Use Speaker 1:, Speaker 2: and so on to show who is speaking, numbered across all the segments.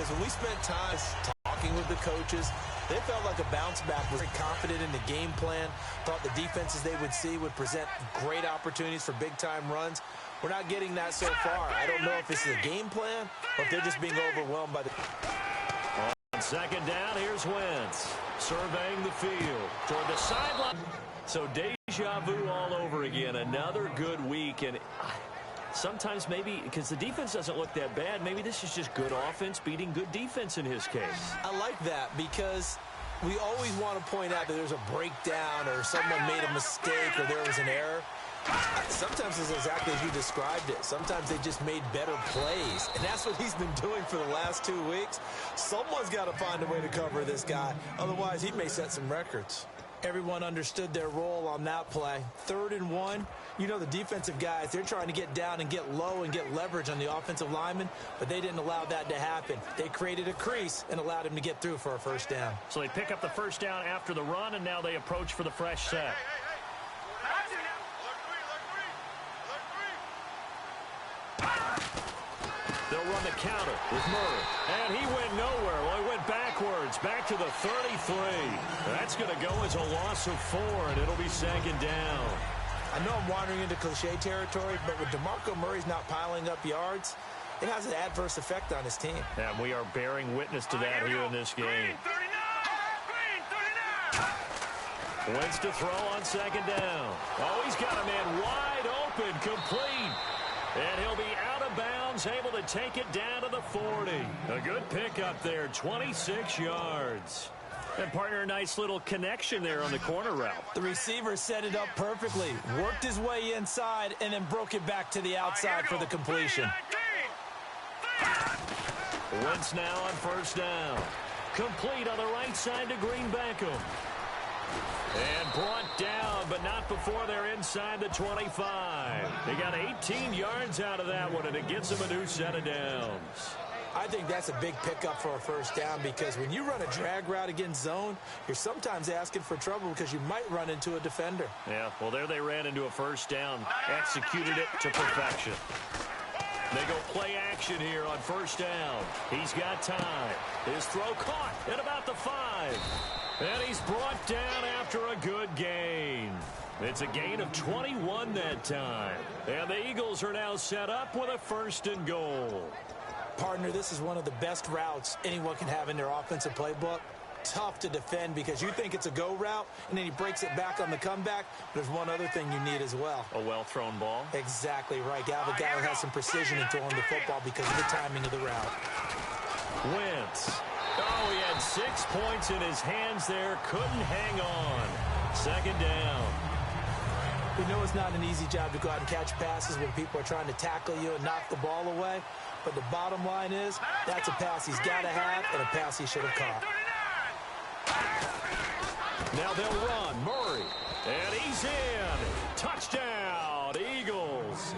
Speaker 1: because when we spent time talking with the coaches, they felt like a bounce back, was very confident in the game plan, thought the defenses they would see would present great opportunities for big-time runs. We're not getting that so far. I don't know if this is a game plan or if they're just being overwhelmed by the...
Speaker 2: On second down, here's Wentz surveying the field toward the sideline. So deja vu all over again. Another good week. And sometimes maybe because the defense doesn't look that bad, maybe this is just good offense beating good defense in his case.
Speaker 1: I like that because we always want to point out that there's a breakdown or someone made a mistake or there was an error. Sometimes it's exactly as you described it. Sometimes they just made better plays, and that's what he's been doing for the last 2 weeks. Someone's got to find a way to cover this guy. Otherwise, he may set some records. Everyone understood their role on that play. 3rd and 1. You know the defensive guys, they're trying to get down and get low and get leverage on the offensive lineman, but they didn't allow that to happen. They created a crease and allowed him to get through for a first down.
Speaker 2: So they pick up the first down after the run, and now they approach for the fresh set. They'll run the counter with Murray. And he went nowhere. Well, he went backwards, back to the 33. That's going to go as a loss of 4, and it'll be second down.
Speaker 1: I know I'm wandering into cliche territory, but with DeMarco Murray's not piling up yards, it has an adverse effect on his team.
Speaker 2: And we are bearing witness to that here in this game. Wentz to throw on second down. Oh, he's got a man wide open, complete. And he'll be out of bounds, able to take it down to the 40. A good pickup there, 26 yards. And partner, a nice little connection there on the corner route.
Speaker 1: The receiver set it up perfectly, worked his way inside, and then broke it back to the outside for the completion.
Speaker 2: Wentz now on first down. Complete on the right side to Green Beckham. And brought down, but not before they're inside the 25. They got 18 yards out of that one, and it gets them a new set of downs.
Speaker 1: I think that's a big pickup for a first down because when you run a drag route against zone, you're sometimes asking for trouble because you might run into a defender.
Speaker 2: Yeah, well, there they ran into a first down, executed it to perfection. They go play action here on first down. He's got time. His throw caught at about the 5. And he's brought down after a good gain. It's a gain of 21 that time. And the Eagles are now set up with a 1st and goal.
Speaker 1: Partner, this is one of the best routes anyone can have in their offensive playbook. Tough to defend because you think it's a go route, and then he breaks it back on the comeback. There's one other thing you need as well.
Speaker 2: A well-thrown ball?
Speaker 1: Exactly right. You have a guy who has some precision in throwing the football because of the timing of the route.
Speaker 2: Wentz. Oh, he had 6 points in his hands there. Couldn't hang on. Second down.
Speaker 1: We know it's not an easy job to go out and catch passes when people are trying to tackle you and knock the ball away. But the bottom line is, that's a pass he's got to have and a pass he should have caught.
Speaker 2: Now they'll run. Murray. And he's in. Touchdown, Eagles.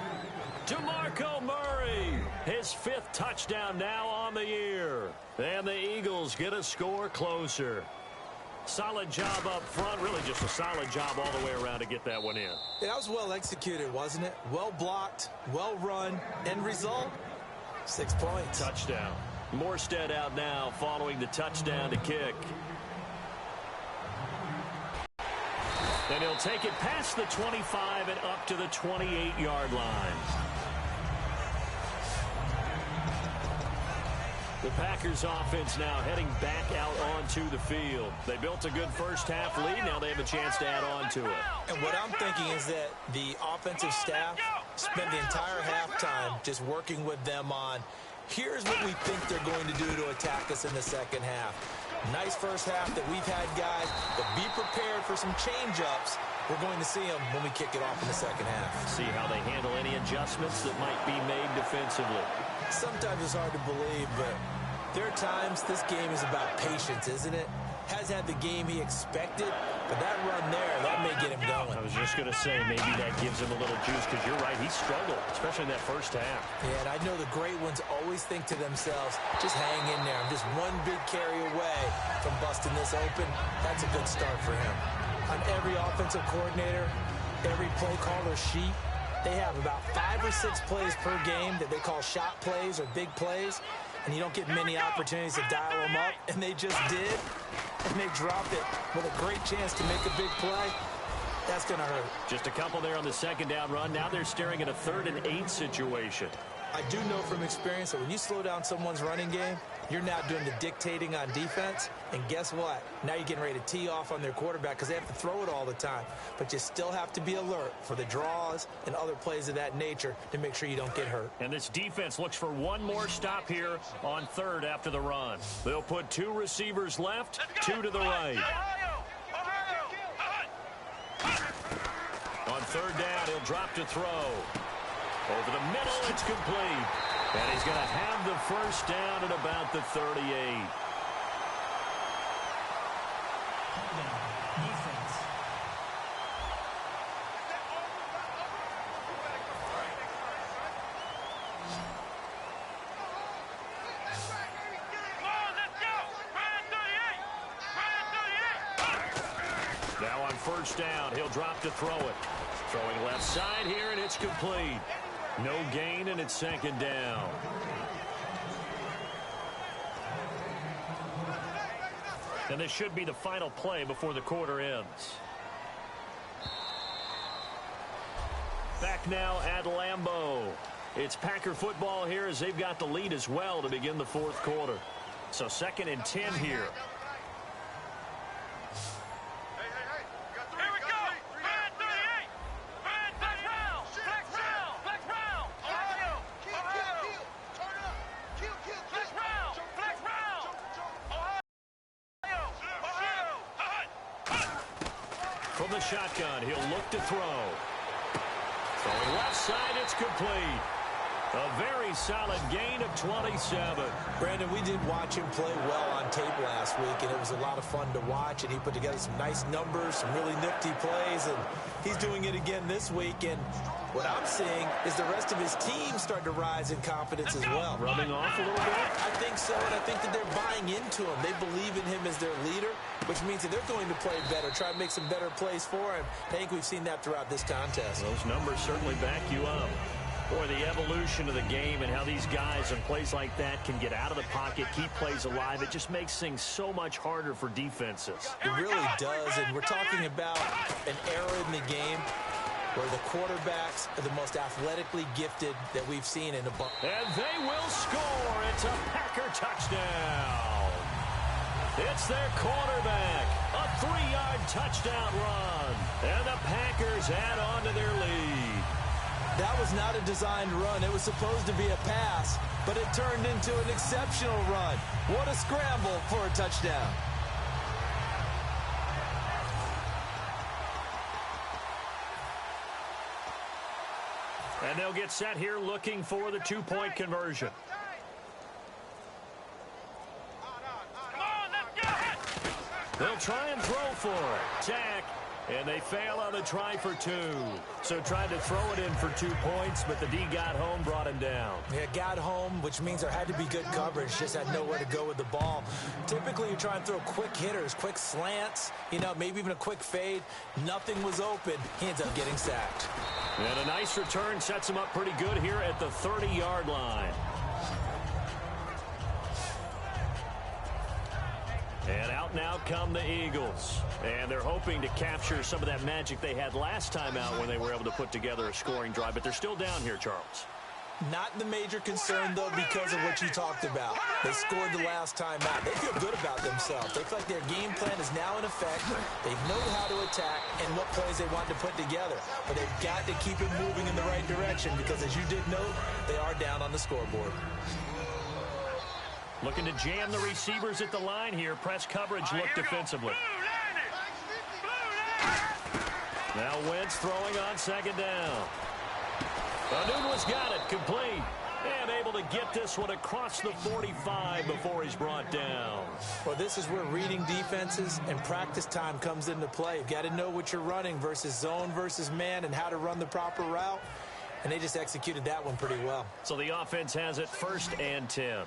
Speaker 2: DeMarco Murray. His 5th touchdown now on the year. And the Eagles get a score closer. Solid job up front. Really just a solid job all the way around to get that one in.
Speaker 1: Yeah, that was well executed, wasn't it? Well blocked, well run. End result, 6 points.
Speaker 2: Touchdown. Morstead out now following the touchdown to kick. And he'll take it past the 25 and up to the 28-yard line. The Packers offense now heading back out onto the field. They built a good first half lead. Now they have a chance to add on to it.
Speaker 1: And what I'm thinking is that the offensive staff spent the entire halftime just working with them on, here's what we think they're going to do to attack us in the second half. Nice first half that we've had, guys, but be prepared for some change-ups. We're going to see them when we kick it off in the second half.
Speaker 2: See how they handle any adjustments that might be made defensively.
Speaker 1: Sometimes it's hard to believe, but there are times this game is about patience, isn't it? Has had the game he expected, but that run there, that may get him going.
Speaker 2: I was just going to say, maybe that gives him a little juice, because you're right, he struggled, especially in that first half.
Speaker 1: Yeah, and I know the great ones always think to themselves, just hang in there. I'm just one big carry away from busting this open. That's a good start for him. On every offensive coordinator, every play caller sheet, they have about 5 or 6 plays per game that they call shot plays or big plays. and you don't get many opportunities to dial them up, and they just did, and they dropped it with a great chance to make a big play. That's going to hurt. Just a couple there on the second down run. Now they're staring at a 3rd and 8 situation. I do know from experience that when you slow down someone's running game, you're now doing the dictating on defense. And guess what? Now you're getting ready to tee off on their quarterback because they have to throw it all the time. But you still have to be alert for the draws and other plays of that nature to make sure you don't get hurt. And this defense looks for one more stop here on 3rd after the run. They'll put 2 receivers left, 2 to the right. On 3rd down, he'll drop to throw. Over the middle, it's complete. And he's going to have the first down at about the 38. Now on 1st down, he'll drop to throw it. Throwing left side here, and it's complete. No gain, and it's 2nd down. And this should be the final play before the quarter ends. Back now at Lambeau. It's Packer football here as they've got the lead as well to begin the 4th quarter. So 2nd and 10 here. From the shotgun, he'll look to throw. Throwing left side, it's complete. A very solid gain of 27. Brandon, we did watch him play well on tape last week, and it was a lot of fun to watch, and he put together some nice numbers, some really nifty plays, and he's doing it again this week, and what I'm seeing is the rest of his team starting to rise in confidence as well. Rubbing off a little bit? I think so, and I think that they're buying into him. They believe in him as their leader, which means that they're going to play better, try to make some better plays for him. I think we've seen that throughout this contest. Those numbers certainly back you up. Boy, the evolution of the game and how these guys in plays like that can get out of the pocket, keep plays alive, it just makes things so much harder for defenses. It really does, and we're talking about an era in the game where the quarterbacks are the most athletically gifted that we've seen in a bunch. And they will score. It's a Packer touchdown. It's their quarterback. A 3-yard touchdown run. And the Packers add on to their lead. That was not a designed run. It was supposed to be a pass, but it turned into an exceptional run. What a scramble for a touchdown. And they'll get set here looking for the 2-point conversion. They'll try and throw for it. Sack. And they fail on the try for 2. So tried to throw it in for 2 points, but the D got home, brought him down. Yeah, got home, which means there had to be good coverage. Just had nowhere to go with the ball. Typically, you try and throw quick hitters, quick slants, maybe even a quick fade. Nothing was open. He ends up getting sacked. And a nice return sets him up pretty good here at the 30-yard line. And out now come the Eagles. And they're hoping to capture some of that magic they had last time out when they were able to put together a scoring drive. But they're still down here, Charles. Not the major concern, though, because of what you talked about. They scored the last time out. They feel good about themselves. They feel like their game plan is now in effect. They know how to attack and what plays they want to put together. But they've got to keep it moving in the right direction because, as you did note, they are down on the scoreboard. Looking to jam the receivers at the line here. Press coverage look defensively. Now Wentz throwing on 2nd down. Anunwa's got it, complete. And able to get this one across the 45 before he's brought down. Well, this is where reading defenses and practice time comes into play. You've got to know what you're running versus zone versus man and how to run the proper route. And they just executed that one pretty well. So the offense has it 1st and 10.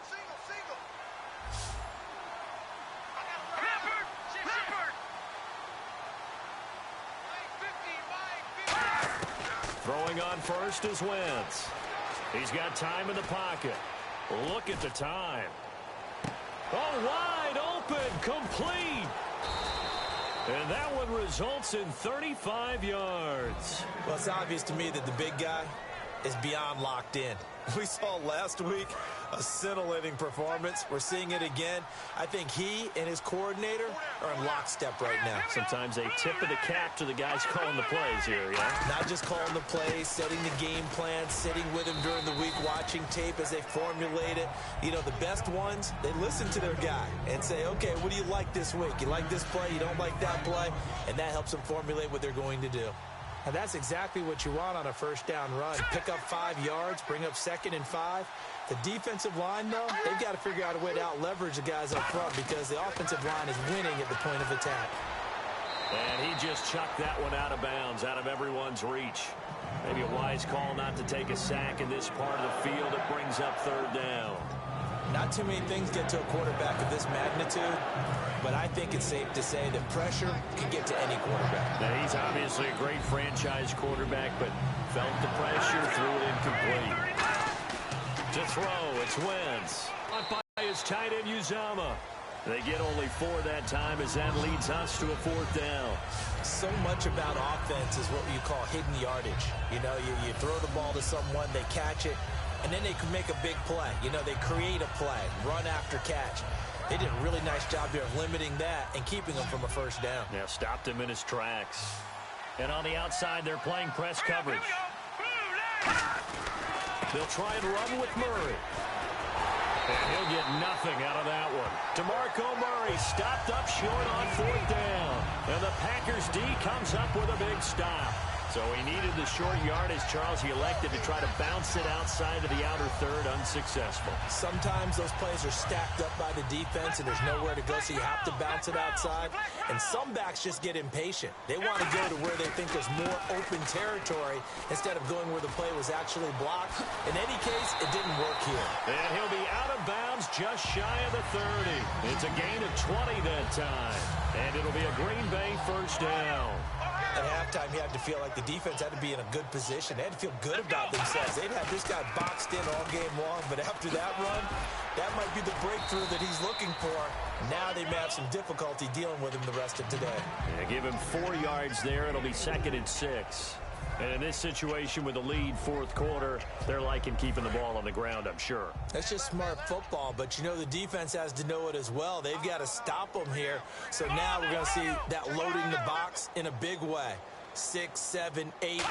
Speaker 1: Throwing on first is Wentz. He's got time in the pocket.
Speaker 2: Look at the time. Oh, wide open, complete. And that one results in 35 yards.
Speaker 1: Well, it's obvious to me that the big guy is beyond locked in. We saw last week a scintillating performance. We're seeing it again. I think he and his coordinator are in lockstep right now.
Speaker 2: Sometimes they tip of the cap to the guys calling the plays here, yeah?
Speaker 1: Not just calling the plays, setting the game plan, sitting with him during the week, watching tape as they formulate it. You know, the best ones, they listen to their guy and say, okay, what do you like this week? You like this play? You don't like that play? And that helps them formulate what they're going to do. And that's exactly what you want on a first down run. Pick up 5 yards, bring up 2nd and 5. The defensive line, though, they've got to figure out a way to out-leverage the guys up front because the offensive line is winning at the point of attack.
Speaker 2: And he just chucked that one out of bounds, out of everyone's reach. Maybe a wise call not to take a sack in this part of the field. It brings up 3rd down.
Speaker 1: Not too many things get to a quarterback of this magnitude, but I think it's safe to say that pressure can get to any quarterback.
Speaker 2: Now, he's obviously a great franchise quarterback, but felt the pressure, threw it incomplete. To throw, it's Wentz. Caught by his tight end, Uzama. They get only 4 that time as that leads us to a 4th down.
Speaker 1: So much about offense is what you call hidden yardage. You know, you throw the ball to someone, they catch it, and then they can make a big play. You know, they create a play, run after catch. They did a really nice job there of limiting that and keeping him from a first down.
Speaker 2: Yeah, stopped him in his tracks. And on the outside, they're playing press coverage. They'll try and run with Murray. And he'll get nothing out of that one. DeMarco Murray stopped up short on 4th down. And the Packers D comes up with a big stop. So he needed the short yardage, Charles. He elected to try to bounce it outside of the outer third, unsuccessful.
Speaker 1: Sometimes those plays are stacked up by the defense and there's nowhere to go, so you have to bounce it outside. And some backs just get impatient. They want to go to where they think there's more open territory instead of going where the play was actually blocked. In any case, it didn't work here.
Speaker 2: And he'll be out of bounds just shy of the 30. It's a gain of 20 that time. And it'll be a Green Bay first down.
Speaker 1: At halftime, you had to feel like the defense had to be in a good position. They had to feel good about themselves. They'd have this guy boxed in all game long, but after that run, that might be the breakthrough that he's looking for. Now they may have some difficulty dealing with him the rest of today.
Speaker 2: Yeah, give him 4 yards there. It'll be 2nd and 6. And in this situation with the lead 4th quarter, they're liking keeping the ball on the ground, I'm sure.
Speaker 1: That's just smart football, but you know the defense has to know it as well. They've got to stop them here. So now we're going to see that loading the box in a big way. 6, 7, 8, 9,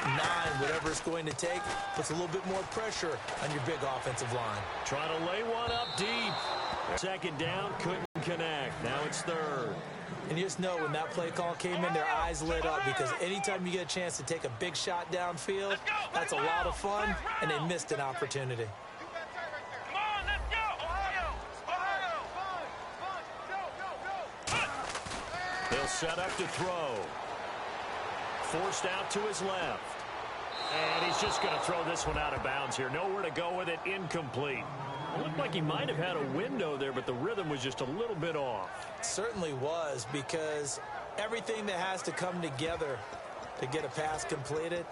Speaker 1: whatever it's going to take, puts a little bit more pressure on your big offensive line.
Speaker 2: Trying to lay one up deep. 2nd down, couldn't connect. Now it's 3rd.
Speaker 1: And you just know when that play call came in, their eyes lit up because anytime you get a chance to take a big shot downfield, that's a lot of fun, and they missed an opportunity.
Speaker 2: They'll set up to throw. Forced out to his left. And he's just going to throw this one out of bounds here. Nowhere to go with it, incomplete. It looked like he might have had a window there, but the rhythm was just a little bit off.
Speaker 1: It certainly was, because everything that has to come together to get a pass completed,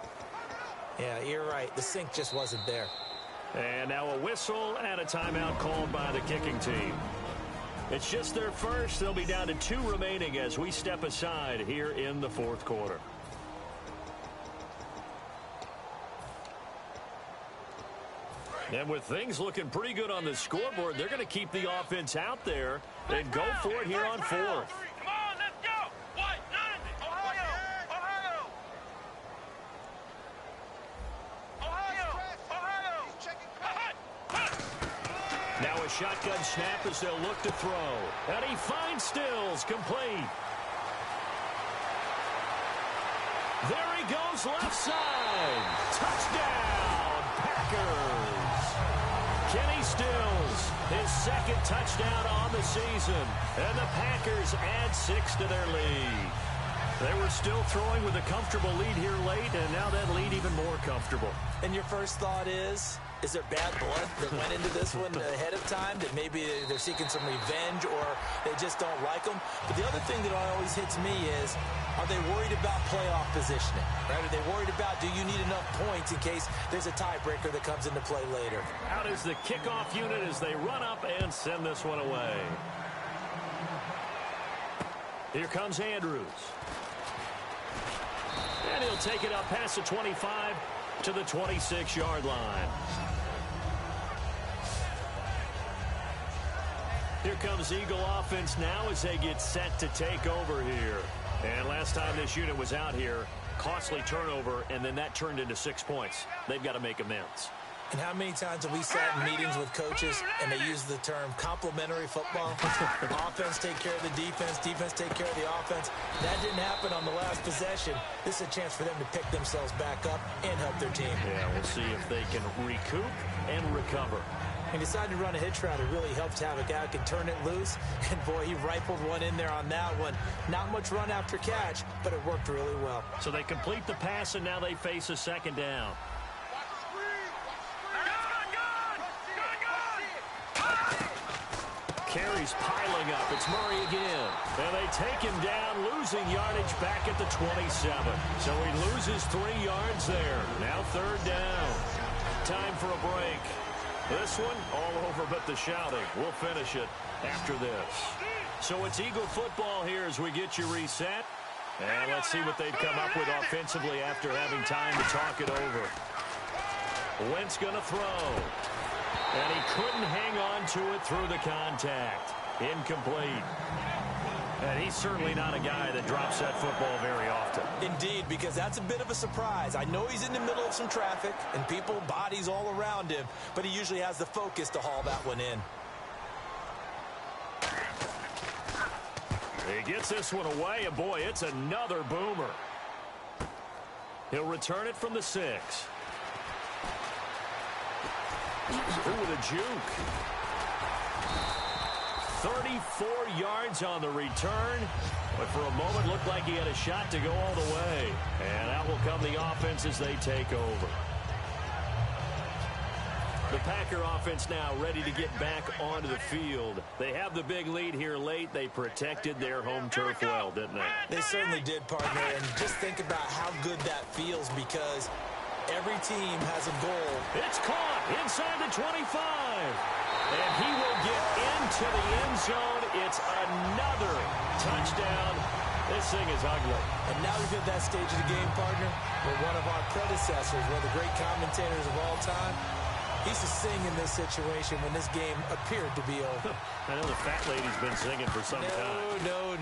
Speaker 1: yeah, you're right. The sync just wasn't there.
Speaker 2: And now a whistle and a timeout called by the kicking team. It's just their first. They'll be down to 2 remaining as we step aside here in the 4th quarter. And with things looking pretty good on the scoreboard, they're going to keep the offense out there and go for it here on 4th.
Speaker 3: Come on, let's go! What? Ohio!
Speaker 2: Now a shotgun snap as they'll look to throw. And he finds Stills, complete. There he goes, left side. Touchdown, Packers. Kenny Stills, his 2nd touchdown on the season. And the Packers add 6 to their lead. They were still throwing with a comfortable lead here late, and now that lead even more comfortable.
Speaker 1: And your first thought is, Is there bad blood that went into this one ahead of time, that maybe they're seeking some revenge or they just don't like them? But the other thing that always hits me is, are they worried about playoff positioning? Right? Are they worried about, do you need enough points in case there's a tiebreaker that comes into play later?
Speaker 2: Out is the kickoff unit as they run up and send this one away. Here comes Andrews. And he'll take it up past the 25 to the 26-yard line. Here comes Eagle offense now as they get set to take over here. And last time this unit was out here, costly turnover, and then that turned into 6 points. They've got to make amends.
Speaker 1: And how many times have we sat in meetings with coaches and they use the term complementary football? Offense take care of the defense, defense take care of the offense. That didn't happen on the last possession. This is a chance for them to pick themselves back up and help their team.
Speaker 2: Yeah, we'll see if they can recoup and recover.
Speaker 1: He decided to run a hitch route. It really helped Havoc out, can turn it loose. And, boy, he rifled one in there on that one. Not much run after catch, but it worked really well.
Speaker 2: So they complete the pass, and now they face a second down. Carries piling up. It's Murray again. And they take him down, losing yardage back at the 27. So he loses 3 yards there. Now third down. Time for a break. This one, all over but the shouting. We'll finish it after this. So it's Eagle football here as we get you reset. And let's see what they've come up with offensively after having time to talk it over. Wentz going to throw. And he couldn't hang on to it through the contact. Incomplete. And he's certainly not a guy that drops that football very often.
Speaker 1: Indeed, because that's a bit of a surprise. I know he's in the middle of some traffic and people, bodies all around him, but he usually has the focus to haul that one in.
Speaker 2: He gets this one away, and boy, it's another boomer. He'll return it from the 6. Ooh, with a juke. 34 yards on the return, but for a moment looked like he had a shot to go all the way. And out will come the offense as they take over. The Packer offense now ready to get back onto the field. They have the big lead here late. They protected their home turf well, didn't they?
Speaker 1: They certainly did, partner. And just think about how good that feels, because every team has a goal.
Speaker 2: It's caught inside the 25. And he will get into the end zone. It's another touchdown. This thing is ugly.
Speaker 1: And now we've hit that stage of the game, partner, where one of our predecessors, one of the great commentators of all time, he used to sing in this situation when this game appeared to be over.
Speaker 2: I know the fat lady's been singing for some time.
Speaker 1: No,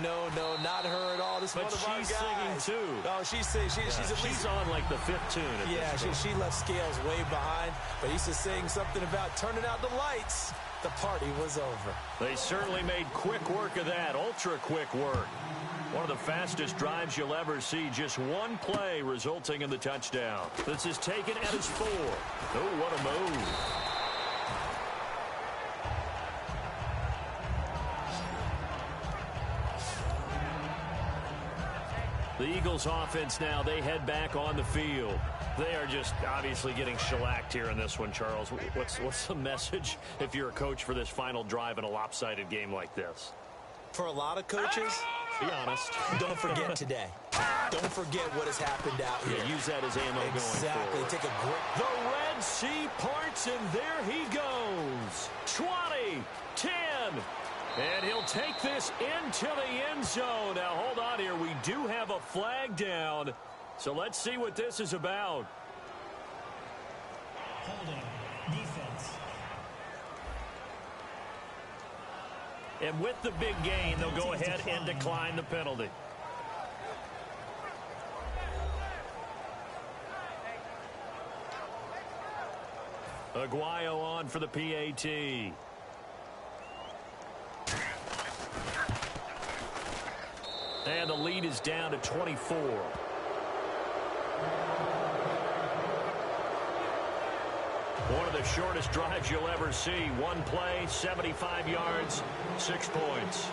Speaker 1: not her at all. This is one of our guys.
Speaker 2: But she's singing too.
Speaker 1: Oh, she's singing. She's
Speaker 2: on like the 5th tune.
Speaker 1: Yeah, she left Scales way behind, but he used to sing something about turning out the lights. The party was over.
Speaker 2: They certainly made quick work of that, ultra quick work. One of the fastest drives you'll ever see. Just one play resulting in the touchdown. This is taken at his 4. Oh, what a move. The Eagles offense now, they head back on the field. They are just obviously getting shellacked here in this one, Charles. What's the message if you're a coach for this final drive in a lopsided game like this?
Speaker 1: For a lot of coaches,
Speaker 2: be honest,
Speaker 1: don't forget today. Don't forget what has happened out here.
Speaker 2: Yeah, use that as ammo going forward.
Speaker 1: Exactly. Take a grip.
Speaker 2: The Red Sea parts, and there he goes. 20, 10. And he'll take this into the end zone. Now, hold on here. We do have a flag down. So let's see what this is about.
Speaker 4: Holding. Defense.
Speaker 2: And with the big gain, they'll go ahead and decline the penalty. Aguayo on for the PAT. And the lead is down to 24. One of the shortest drives you'll ever see. One play, 75 yards, 6 points.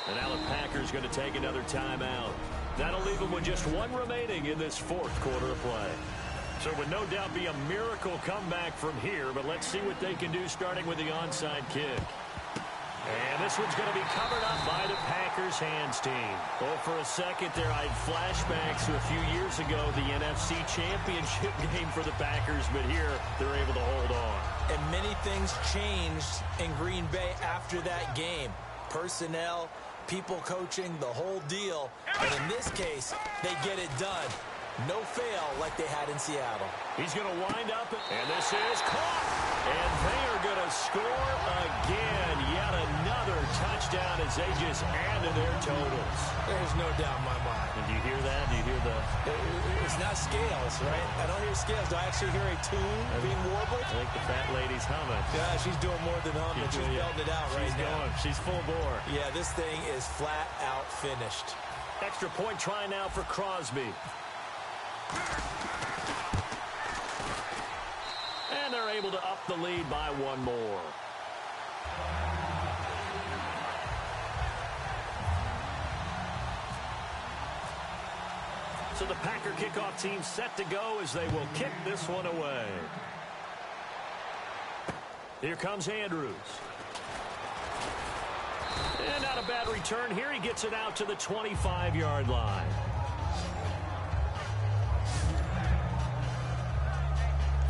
Speaker 2: And now the Packers going to take another timeout. That'll leave them with just one remaining in this fourth quarter of play. So it would no doubt be a miracle comeback from here, but let's see what they can do starting with the onside kick. And this one's going to be covered up by the Packers hands team. Oh, for a second there, I had flashbacks to a few years ago, the NFC Championship game for the Packers, but here they're able to hold on.
Speaker 1: And many things changed in Green Bay after that game. Personnel, people coaching, the whole deal. And in this case, they get it done. No fail like they had in Seattle.
Speaker 2: He's going to wind up, and this is caught. And they are going to score again. Yet another touchdown as they just add to their totals.
Speaker 1: There's no doubt in my mind.
Speaker 2: And do you hear that? Do you hear the...
Speaker 1: It's not scales, right? I don't hear scales. Do I actually hear a tune being warbled?
Speaker 2: I think the fat lady's humming.
Speaker 1: Yeah, she's doing more than humming. She's belting it out right now.
Speaker 2: She's full bore.
Speaker 1: Yeah, this thing is flat out finished.
Speaker 2: Extra point try now for Crosby. And they're able to up the lead by one more. So the Packer kickoff team set to go as they will kick this one away. Here comes Andrews. And not a bad return here. He gets it out to the 25-yard line.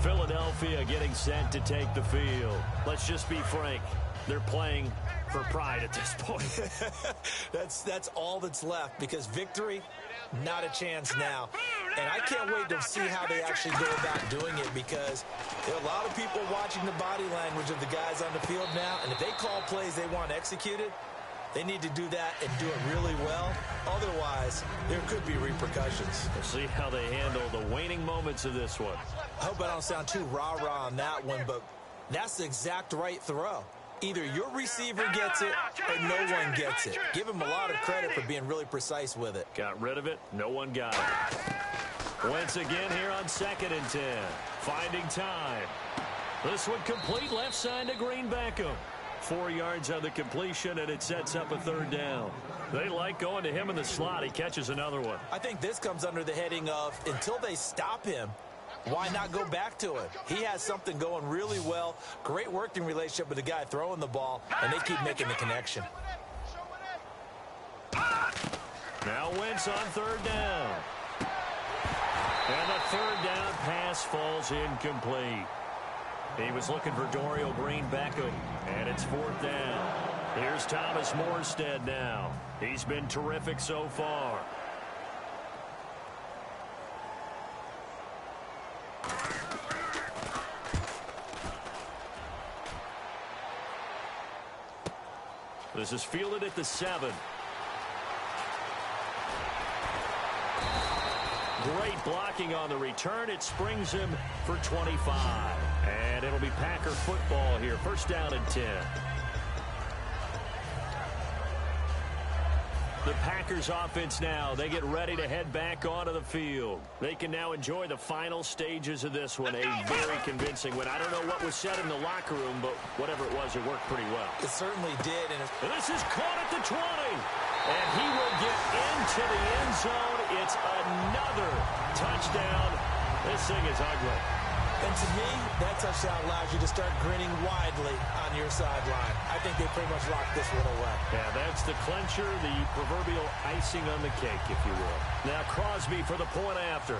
Speaker 2: Philadelphia getting set to take the field. Let's just be frank. They're playing for pride at this point.
Speaker 1: That's all that's left, because victory, not a chance now. And I can't wait to see how they actually go about doing it, because there are a lot of people watching the body language of the guys on the field now, and if they call plays they want executed, they need to do that and do it really well. Otherwise, there could be repercussions.
Speaker 2: We'll see how they handle the waning moments of this one.
Speaker 1: I hope I don't sound too rah-rah on that one, but that's the exact right throw. Either your receiver gets it or no one gets it. Give him a lot of credit for being really precise with it.
Speaker 2: Got rid of it. No one got it. Wentz again here on 2nd and 10. Finding time. This one complete left side to Green Beckham. 4 yards on the completion, and it sets up a third down. They like going to him in the slot. He catches another one.
Speaker 1: I think this comes under the heading of, until they stop him, why not go back to it? He has something going really well. Great working relationship with the guy throwing the ball, and they keep making the connection.
Speaker 2: Now Wentz on 3rd down. And the 3rd down pass falls incomplete. He was looking for Dorial Green-Beckham, and it's 4th down. Here's Thomas Morstead now. He's been terrific so far. This is fielded at the 7. Great blocking on the return. It springs him for 25. And it'll be Packer football here. 1st down and 10. The Packers offense now, they get ready to head back onto the field. They can now enjoy the final stages of this one. A very convincing win. I don't know what was said in the locker room, but whatever it was, it worked pretty well.
Speaker 1: It certainly did.
Speaker 2: And this is caught at the 20. And he will get into the end zone. It's another touchdown. This thing is ugly.
Speaker 1: And to me, that touchdown allows you to start grinning widely on your sideline. I think they pretty much locked this one away.
Speaker 2: Yeah, that's the clincher, the proverbial icing on the cake, if you will. Now Crosby for the point after.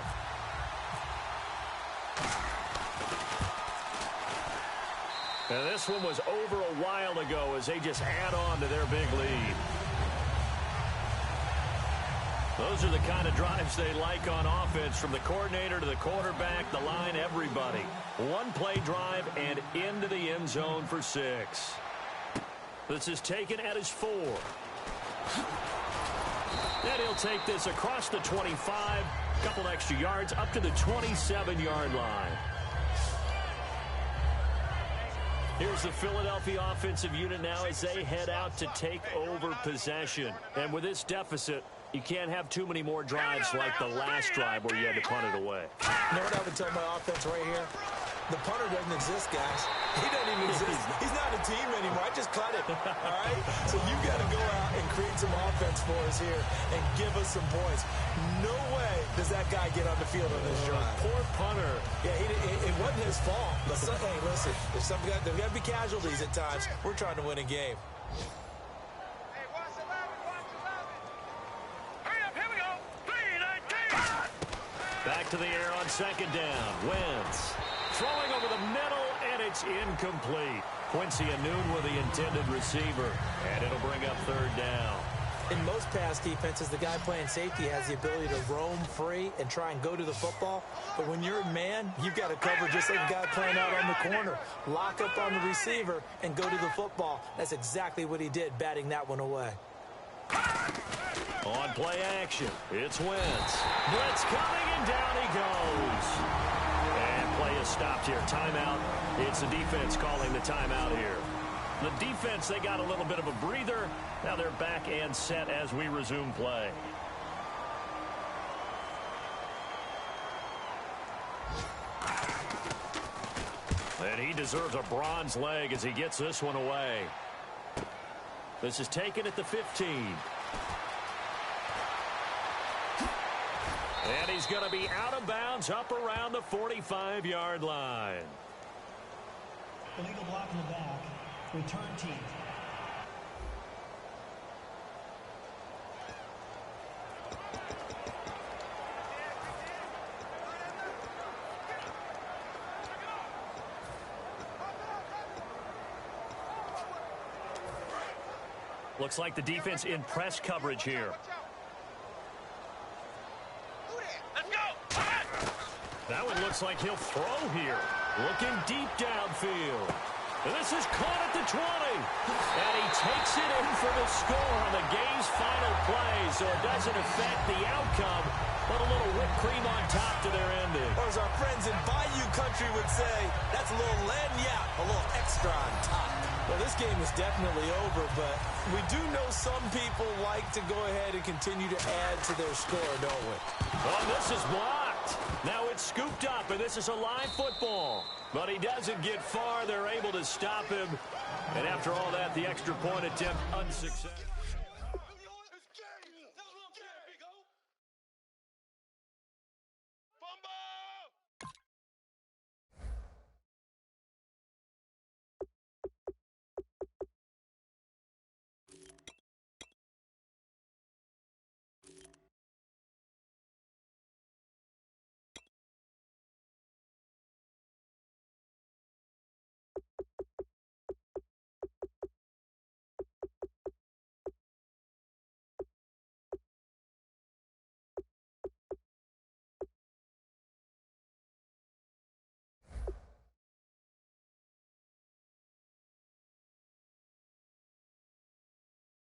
Speaker 2: And this one was over a while ago as they just add on to their big lead. Those are the kind of drives they like on offense, from the coordinator to the quarterback, the line, everybody. One play drive and into the end zone for 6. This is taken at his 4. Then he'll take this across the 25, couple extra yards up to the 27-yard line. Here's the Philadelphia offensive unit now as they head out to take over possession. And with this deficit, you can't have too many more drives like the last drive where you had to punt it away.
Speaker 1: You know what I would tell my offense right here? The punter doesn't exist, guys. He doesn't even exist. He's not a team anymore. I just cut it, all right? So you got to go out and create some offense for us here and give us some points. No way does that guy get on the field on this drive.
Speaker 2: Poor punter.
Speaker 1: Yeah, it wasn't his fault. But hey, listen, there's got to be casualties at times. We're trying to win a game.
Speaker 3: Hey, watch 11, watch 11. Hurry up, here we go. 3-19.
Speaker 2: Back to the air on second down. Wentz throwing over the middle, and it's incomplete. Quincy Anoon with the intended receiver, and it'll bring up third down.
Speaker 1: In most pass defenses, the guy playing safety has the ability to roam free and try and go to the football. But when you're a man, you've got to cover just like a guy playing out on the corner. Lock up on the receiver and go to the football. That's exactly what he did, batting that one away.
Speaker 2: On play action, it's Wentz. Blitz coming, and down he goes. And play is stopped here. Timeout. It's the defense calling the timeout here. The defense, they got a little bit of a breather. Now they're back and set as we resume play. And he deserves a bronze leg as he gets this one away. This is taken at the 15. And he's going to be out of bounds up around the 45-yard line.
Speaker 4: Illegal block in the back. Return team.
Speaker 2: Looks like the defense in press coverage here.
Speaker 3: Let's go.
Speaker 2: That one looks like he'll throw here. Looking deep downfield. And this is caught at the 20. And he takes it in for the score on the game's final play. So it doesn't affect the outcome, but a little whipped cream on top to their ending.
Speaker 1: Or as our friends in Bayou Country would say, that's a little lagniappe, a little extra on top. Well, this game is definitely over, but we do know some people like to go ahead and continue to add to their score, don't we?
Speaker 2: Oh, this is blocked. Now it's scooped up, and this is a live football. But he doesn't get far. They're able to stop him. And after all that, the extra point attempt unsuccessful.